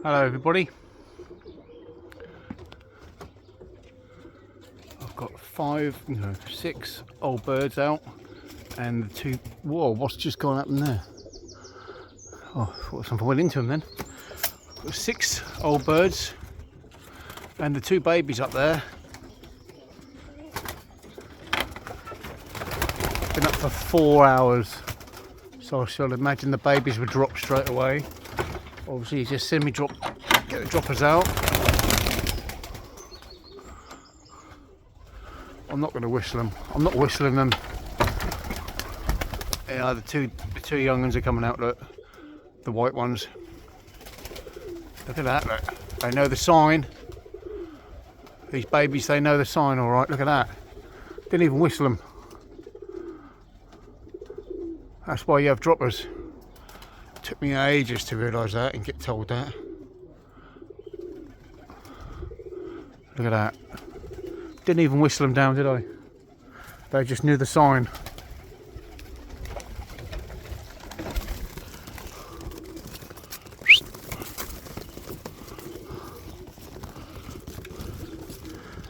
Hello everybody. I've got six old birds out and the two. Whoa, what's just gone up in there? Oh, I thought something went into them then. Got 6 old birds and the 2 babies up there. Been up for 4 hours, so I shall imagine the babies would drop straight away. Obviously, you just see me get the droppers out. I'm not going to whistle them. I'm not whistling them. Yeah, the two young ones are coming out. Look, the white ones. Look at that. Look, they know the sign. These babies, they know the sign. All right. Look at that. Didn't even whistle them. That's why you have droppers. Took me ages to realise that and get told that. Look at that. Didn't even whistle them down, did I? They just knew the sign.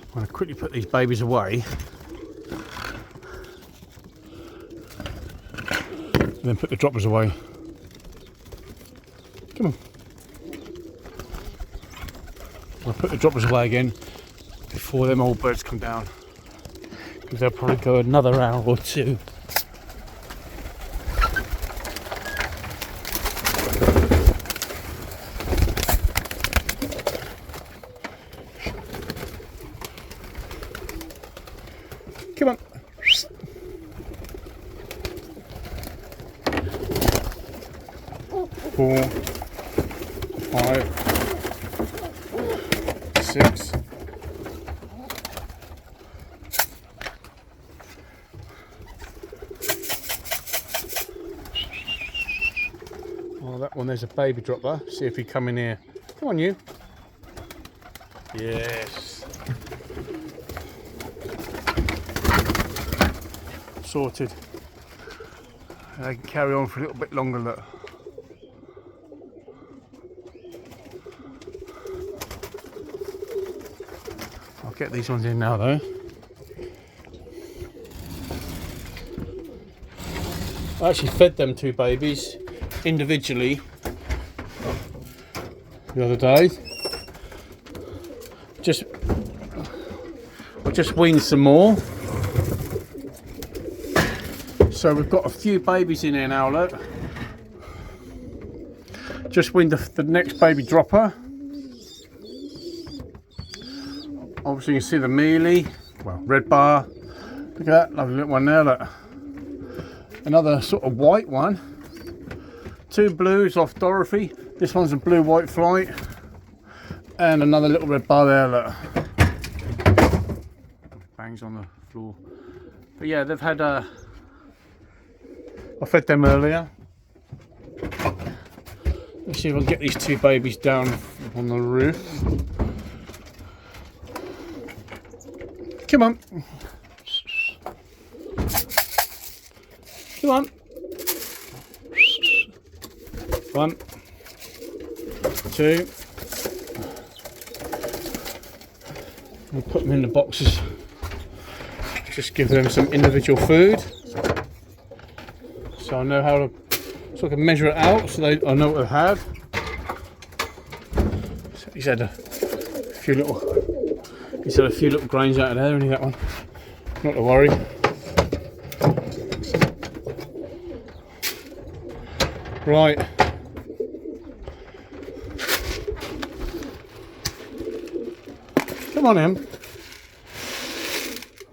I'm going to quickly put these babies away. And then put the droppers away. Come on. I'll put the droppers away again before them old birds come down, because they'll probably go another hour or 2. Come on. 4, 5, 6. Oh, that one, there's a baby dropper. See if he come in here. Come on, you. Yes. Sorted. I can carry on for a little bit longer, look. I'll get these ones in now though. I actually fed them 2 babies individually the other day. I just weaned some more. So we've got a few babies in here now, look. Just weaned the next baby dropper. Obviously you can see the mealy, well, red bar. Look at that, lovely little one there, look. Another sort of white one. 2 blues off Dorothy. This one's a blue-white flight. And another little red bar there, look. Bangs on the floor. But yeah, they've had I fed them earlier. Let's see if I can get these 2 babies down on the roof. Come on. Come on. 1, 2. We'll put them in the boxes. Just give them some individual food. So I know how to, so I can measure it out, so I know what they have. So he's had a few little grains out of there, only that one. Not to worry. Right. Come on in.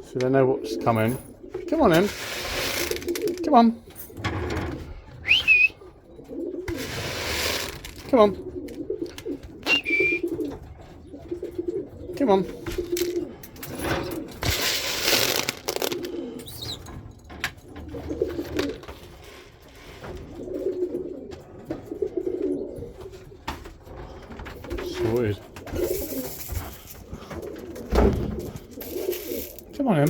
So they know what's coming. Come on in. Come on. Come on. Come on. Sorted. Come on in.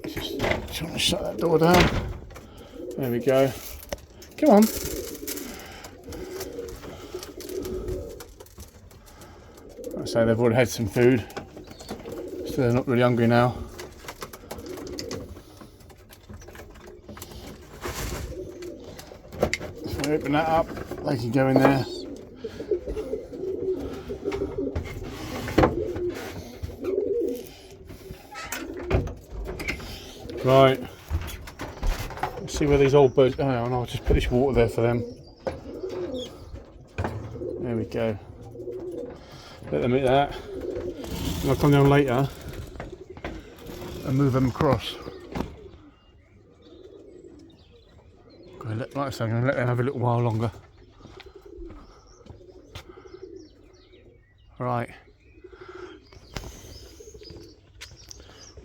Just trying to shut that door down. There we go. Come on. I say they've already had some food, so they're not really hungry now. If I open that up, they can go in there. Right. Let's see where these old birds. Oh, and I'll just put this water there for them. There we go. Let them eat that. And I'll come down later and move them across. Like I say, I'm going to let them have a little while longer. Right.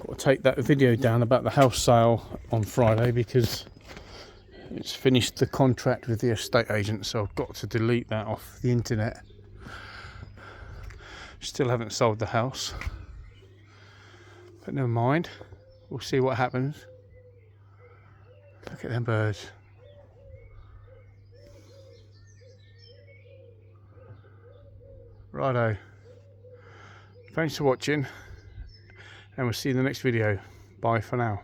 Got to take that video down about the house sale on Friday because it's finished the contract with the estate agent, so I've got to delete that off the internet. Still haven't sold the house, but never mind, we'll see what happens. Look at them birds. Righto, thanks for watching and we'll see you in the next video. Bye for now.